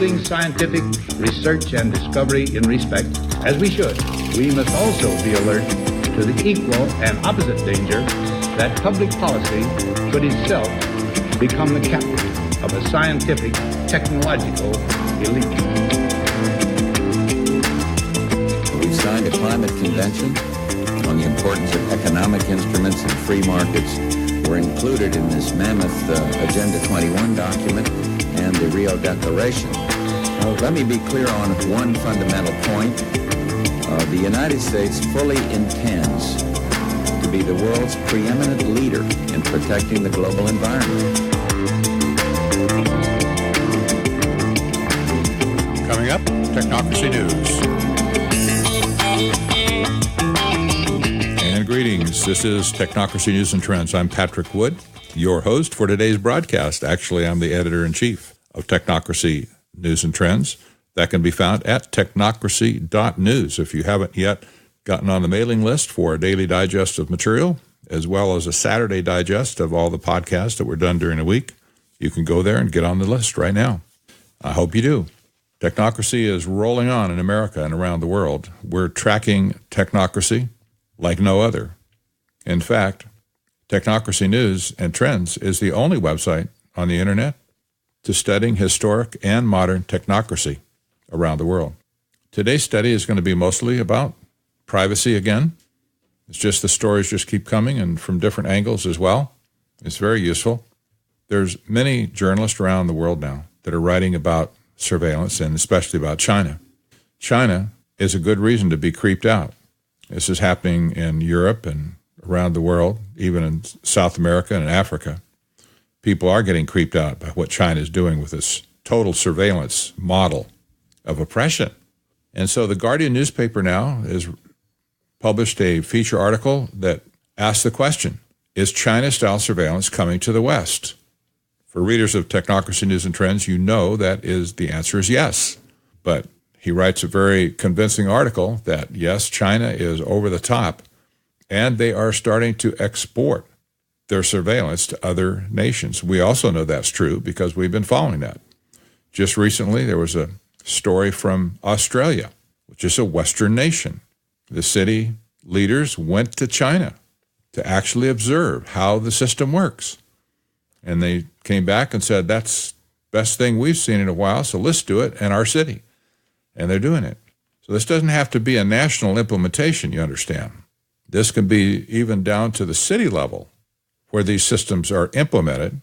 upholding scientific research and discovery in respect, as we should, we must also be alert to the equal and opposite danger that public policy should itself become the captive of a scientific, technological elite. We've signed a climate convention on the importance of economic instruments and free markets. Were included in this mammoth Agenda 21 document and the Rio Declaration. Let me be clear on one fundamental point. The United States fully intends to be the world's preeminent leader in protecting the global environment. Coming up, Technocracy News. And greetings. This is Technocracy News and Trends. I'm Patrick Wood, your host for today's broadcast. Actually, I'm the editor-in-chief of Technocracy News and Trends. That can be found at technocracy.news. If you haven't yet gotten on the mailing list for a daily digest of material, as well as a Saturday digest of all the podcasts that were done during the week, you can go there and get on the list right now. I hope you do. Technocracy is rolling on in America and around the world. We're tracking technocracy like no other. In fact, Technocracy News and Trends is the only website on the internet to studying historic and modern technocracy around the world. Today's study is going to be mostly about privacy again. It's just the stories just keep coming and from different angles as well. It's very useful. There's many journalists around the world now that are writing about surveillance and especially about China. China is a good reason to be creeped out. This is happening in Europe and around the world, even in South America and Africa. People are getting creeped out by what China is doing with this total surveillance model of oppression. And so the Guardian newspaper now has published a feature article that asks the question, is China-style surveillance coming to the West? For readers of Technocracy News and Trends, you know that the answer is yes. But he writes a very convincing article that, yes, China is over the top, and they are starting to export their surveillance to other nations. We also know that's true because we've been following that. Just recently, there was a story from Australia, which is a Western nation. The city leaders went to China to actually observe how the system works. And they came back and said, that's the best thing we've seen in a while, so let's do it in our city. And they're doing it. So this doesn't have to be a national implementation, you understand. This can be even down to the city level where these systems are implemented.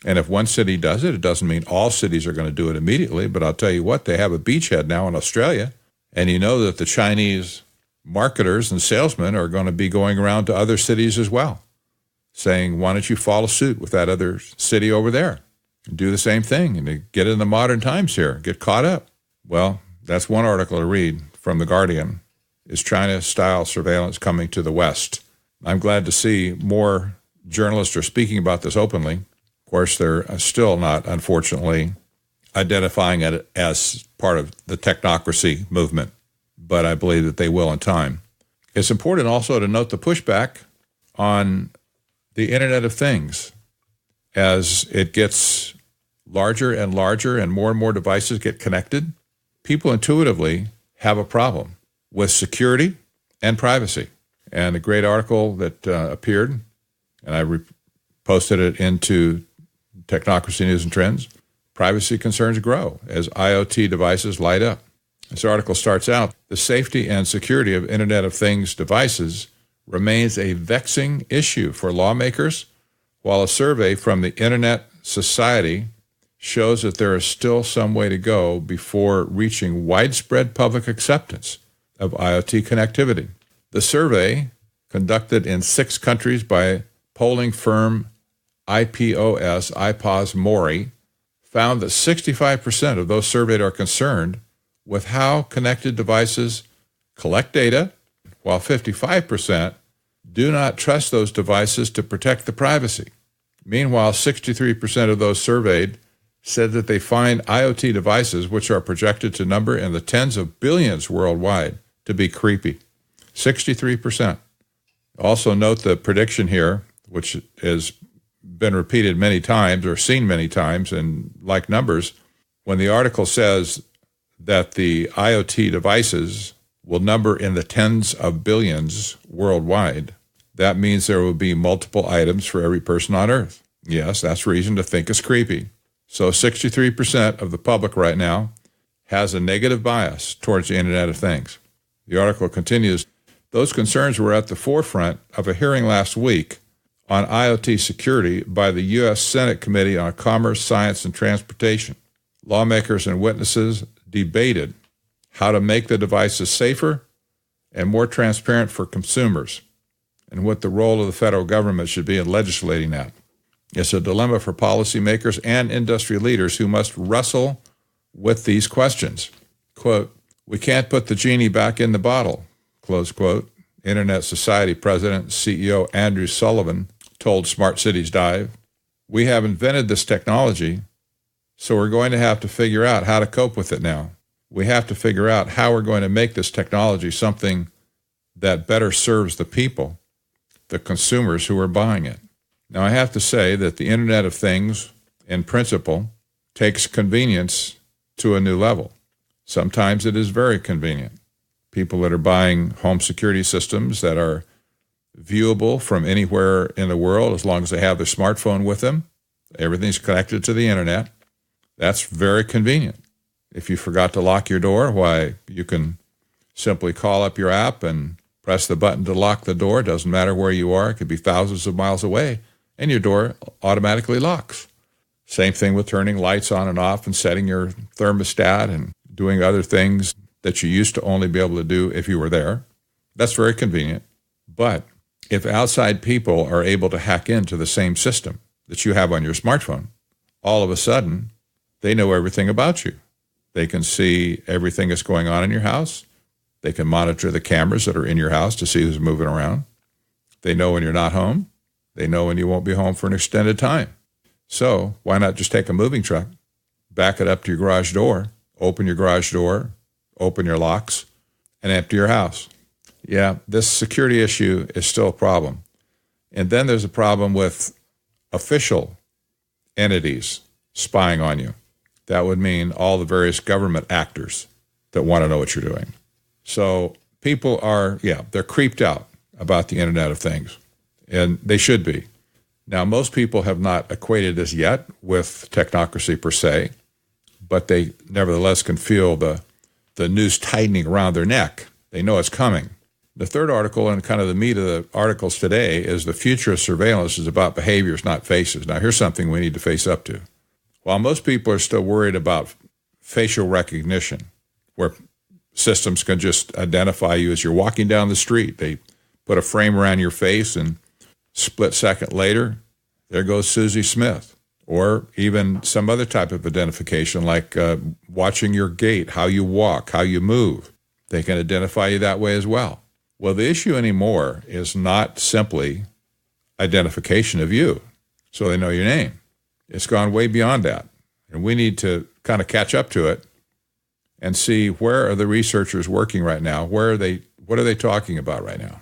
And if one city does it, it doesn't mean all cities are going to do it immediately. But I'll tell you what, they have a beachhead now in Australia. And you know that the Chinese marketers and salesmen are going to be going around to other cities as well, saying, why don't you follow suit with that other city over there and do the same thing and get in the modern times here, get caught up. Well, that's one article to read from The Guardian. Is China-style surveillance coming to the West? I'm glad to see more journalists are speaking about this openly. Of course, they're still not, unfortunately, identifying it as part of the technocracy movement, but I believe that they will in time. It's important also to note the pushback on the Internet of Things as it gets larger and larger and more devices get connected. People intuitively have a problem with security and privacy. And a great article that appeared, and I posted it into Technocracy News and Trends, privacy concerns grow as IoT devices light up. This article starts out, the safety and security of Internet of Things devices remains a vexing issue for lawmakers, while a survey from the Internet Society shows that there is still some way to go before reaching widespread public acceptance of IoT connectivity. The survey, conducted in 6 countries by polling firm IPOS Mori, found that 65% of those surveyed are concerned with how connected devices collect data, while 55% do not trust those devices to protect the privacy. Meanwhile, 63% of those surveyed said that they find IoT devices, which are projected to number in the tens of billions worldwide, to be creepy. 63%. Also note the prediction here, which has been repeated many times or seen many times in like numbers, When the article says that the IoT devices will number in the tens of billions worldwide, that means there will be multiple items for every person on Earth. Yes, that's reason to think it's creepy. So 63% of the public right now has a negative bias towards the Internet of Things. The article continues, those concerns were at the forefront of a hearing last week on IoT security by the U.S. Senate Committee on Commerce, Science, and Transportation. Lawmakers and witnesses debated how to make the devices safer and more transparent for consumers and what the role of the federal government should be in legislating that. It's a dilemma for policymakers and industry leaders who must wrestle with these questions. Quote, we can't put the genie back in the bottle, close quote. Internet Society President and CEO Andrew Sullivan told Smart Cities Dive, we have invented this technology, so we're going to have to figure out how to cope with it now. We have to figure out how we're going to make this technology something that better serves the people, the consumers who are buying it. Now, I have to say that the Internet of Things, in principle, takes convenience to a new level. Sometimes it is very convenient. People that are buying home security systems that are viewable from anywhere in the world, as long as they have their smartphone with them, everything's connected to the Internet. That's very convenient. If you forgot to lock your door, why, you can simply call up your app and press the button to lock the door. It doesn't matter where you are. It could be thousands of miles away, and your door automatically locks. Same thing with turning lights on and off and setting your thermostat and doing other things that you used to only be able to do if you were there. That's very convenient. But if outside people are able to hack into the same system that you have on your smartphone, all of a sudden, they know everything about you. They can see everything that's going on in your house. They can monitor the cameras that are in your house to see who's moving around. They know when you're not home. They know when you won't be home for an extended time. So why not just take a moving truck, back it up to your garage door, open your garage door, open your locks, and empty your house? Yeah, this security issue is still a problem. And then there's a problem with official entities spying on you. That would mean all the various government actors that want to know what you're doing. So people are, they're creeped out about the Internet of Things, and they should be. Now, most people have not equated this yet with technocracy per se, but they nevertheless can feel the noose tightening around their neck. They know it's coming. The third article, and kind of the meat of the articles today, is the future of surveillance is about behaviors, not faces. Now, here's something we need to face up to. While most people are still worried about facial recognition, where systems can just identify you as you're walking down the street, they put a frame around your face and split second later, there goes Susie Smith. Or even some other type of identification like watching your gait, how you walk, how you move. They can identify you that way as well. Well, the issue anymore is not simply identification of you, so they know your name. It's gone way beyond that, and we need to kind of catch up to it and see where are the researchers working right now? What are they talking about right now?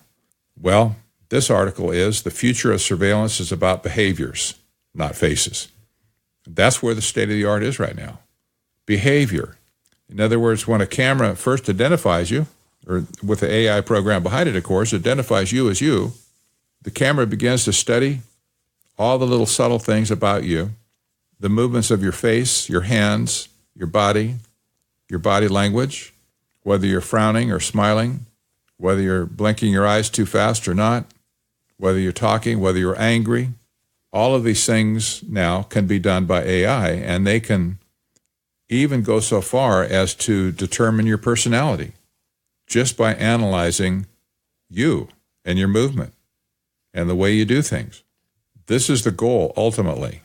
Well, this article is the future of surveillance is about behaviors, not faces. That's where the state of the art is right now. Behavior. In other words, when a camera first identifies you, or with the AI program behind it, of course, identifies you as you, the camera begins to study all the little subtle things about you, the movements of your face, your hands, your body language, whether you're frowning or smiling, whether you're blinking your eyes too fast or not, whether you're talking, whether you're angry. All of these things now can be done by AI, and they can even go so far as to determine your personality just by analyzing you and your movement and the way you do things. This is the goal, ultimately,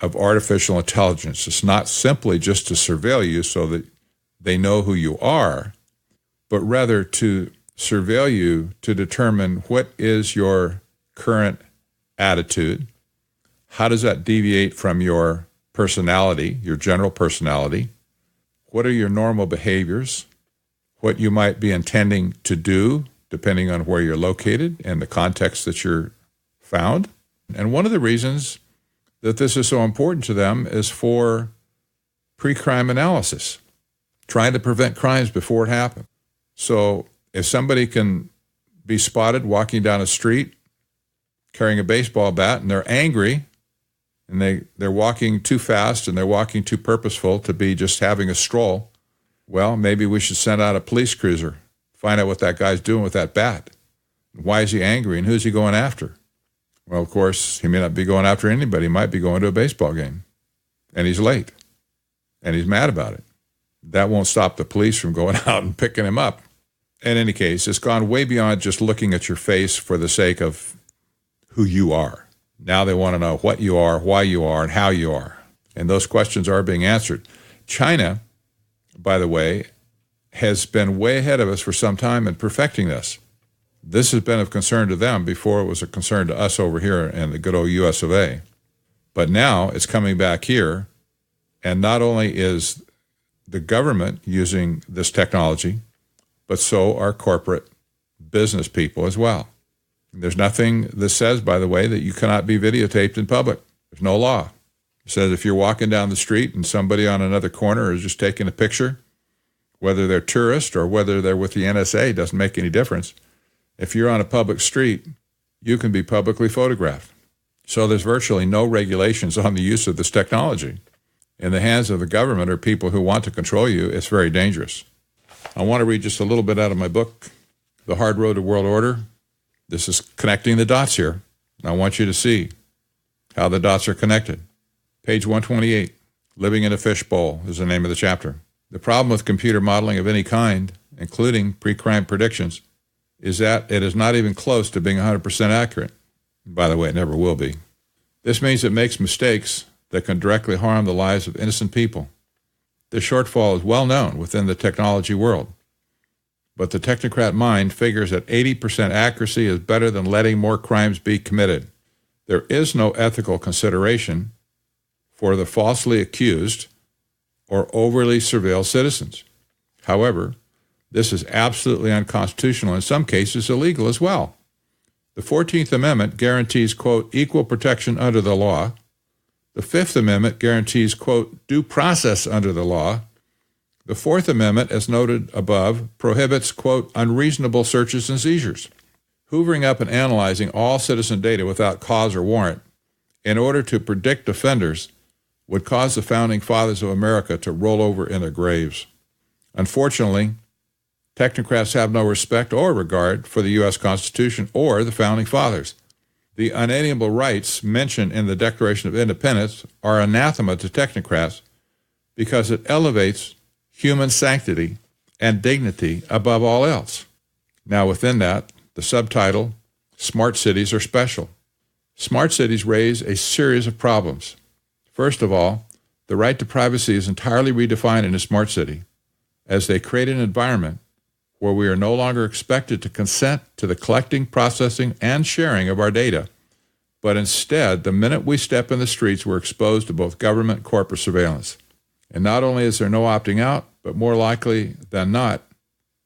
of artificial intelligence. It's not simply just to surveil you so that they know who you are, but rather to surveil you to determine what is your current attitude, how does that deviate from your personality, your general personality, what are your normal behaviors, what you might be intending to do, depending on where you're located and the context that you're found. And one of the reasons that this is so important to them is for pre-crime analysis, trying to prevent crimes before it happens. So if somebody can be spotted walking down a street carrying a baseball bat and they're angry and they're walking too fast and they're walking too purposeful to be just having a stroll, well, maybe we should send out a police cruiser, find out what that guy's doing with that bat. Why is he angry and who's he going after? Well, of course, he may not be going after anybody. He might be going to a baseball game and he's late and he's mad about it. That won't stop the police from going out and picking him up. In any case, it's gone way beyond just looking at your face for the sake of who you are. Now they want to know what you are, why you are, and how you are. And those questions are being answered. China, by the way, has been way ahead of us for some time in perfecting this. This has been of concern to them before it was a concern to us over here in the good old US of A. But now it's coming back here, and not only is the government using this technology, but so are corporate business people as well. There's nothing that says, by the way, that you cannot be videotaped in public. There's no law. It says if you're walking down the street and somebody on another corner is just taking a picture, whether they're tourists or whether they're with the NSA, doesn't make any difference. If you're on a public street, you can be publicly photographed. So there's virtually no regulations on the use of this technology. In the hands of the government or people who want to control you, it's very dangerous. I want to read just a little bit out of my book, The Hard Road to World Order. This is connecting the dots here. I want you to see how the dots are connected. Page 128, Living in a Fishbowl is the name of the chapter. The problem with computer modeling of any kind, including pre-crime predictions, is that it is not even close to being 100% accurate. By the way, it never will be. This means it makes mistakes that can directly harm the lives of innocent people. This shortfall is well known within the technology world. But the technocrat mind figures that 80% accuracy is better than letting more crimes be committed. There is no ethical consideration for the falsely accused or overly surveilled citizens. However, this is absolutely unconstitutional, in some cases illegal as well. The 14th Amendment guarantees, quote, equal protection under the law. The 5th Amendment guarantees, quote, due process under the law. The 4th Amendment, as noted above, prohibits, quote, unreasonable searches and seizures. Hoovering up and analyzing all citizen data without cause or warrant in order to predict offenders would cause the founding fathers of America to roll over in their graves. Unfortunately, technocrats have no respect or regard for the U.S. Constitution or the founding fathers. The unalienable rights mentioned in the Declaration of Independence are anathema to technocrats because it elevates human sanctity and dignity above all else. Now, within that, the subtitle, Smart Cities Are Special. Smart cities raise a series of problems. First of all, the right to privacy is entirely redefined in a smart city, as they create an environment where we are no longer expected to consent to the collecting, processing, and sharing of our data, but instead, the minute we step in the streets, we're exposed to both government and corporate surveillance. And not only is there no opting out, but more likely than not,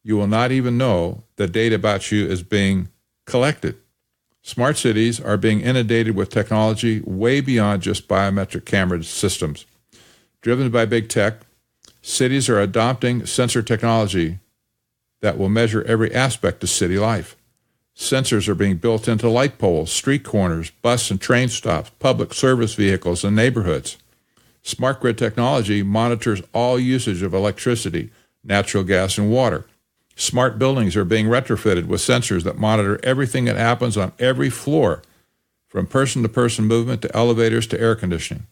you will not even know that data about you is being collected. Smart cities are being inundated with technology way beyond just biometric camera systems. Driven by big tech, cities are adopting sensor technology that will measure every aspect of city life. Sensors are being built into light poles, street corners, bus and train stops, public service vehicles, and neighborhoods. Smart grid technology monitors all usage of electricity, natural gas, and water. Smart buildings are being retrofitted with sensors that monitor everything that happens on every floor, from person-to-person movement to elevators to air conditioning.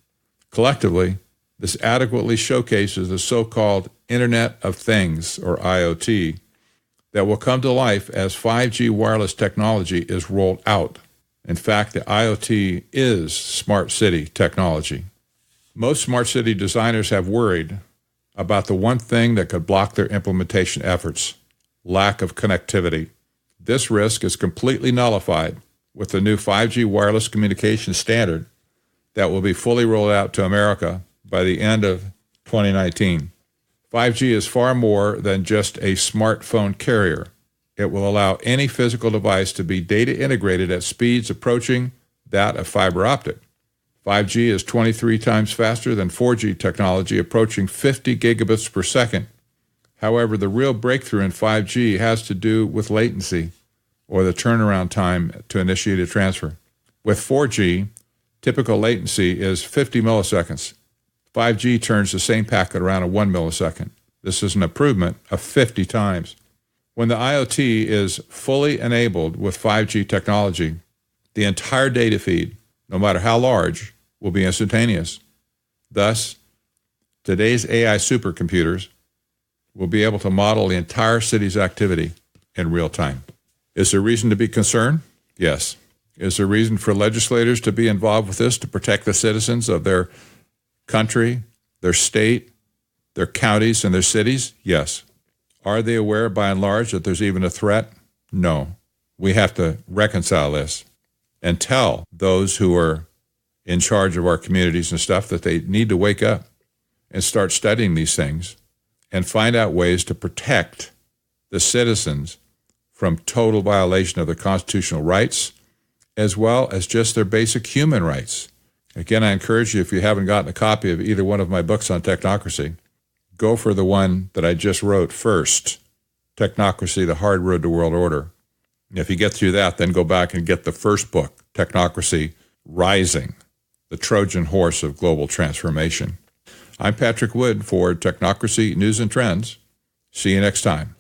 Collectively, this adequately showcases the so-called Internet of Things, or IoT, that will come to life as 5G wireless technology is rolled out. In fact, the IoT is smart city technology. Most smart city designers have worried about the one thing that could block their implementation efforts: lack of connectivity. This risk is completely nullified with the new 5G wireless communication standard that will be fully rolled out to America by the end of 2019. 5G is far more than just a smartphone carrier. It will allow any physical device to be data integrated at speeds approaching that of fiber optic. 5G is 23 times faster than 4G technology, approaching 50 gigabits per second. However, the real breakthrough in 5G has to do with latency, or the turnaround time to initiate a transfer. With 4G, typical latency is 50 milliseconds. 5G turns the same packet around in 1 millisecond. This is an improvement of 50 times. When the IoT is fully enabled with 5G technology, the entire data feed, no matter how large, will be instantaneous. Thus, today's AI supercomputers will be able to model the entire city's activity in real time. Is there reason to be concerned? Yes. Is there reason for legislators to be involved with this to protect the citizens of their country, their state, their counties, and their cities? Yes. Are they aware, by and large, that there's even a threat? No. We have to reconcile this and tell those who are in charge of our communities and stuff that they need to wake up and start studying these things and find out ways to protect the citizens from total violation of their constitutional rights, as well as just their basic human rights. Again, I encourage you, if you haven't gotten a copy of either one of my books on technocracy, go for the one that I just wrote first, Technocracy, The Hard Road to World Order. If you get through that, then go back and get the first book, Technocracy, Rising, the Trojan Horse of Global Transformation. I'm Patrick Wood for Technocracy News and Trends. See you next time.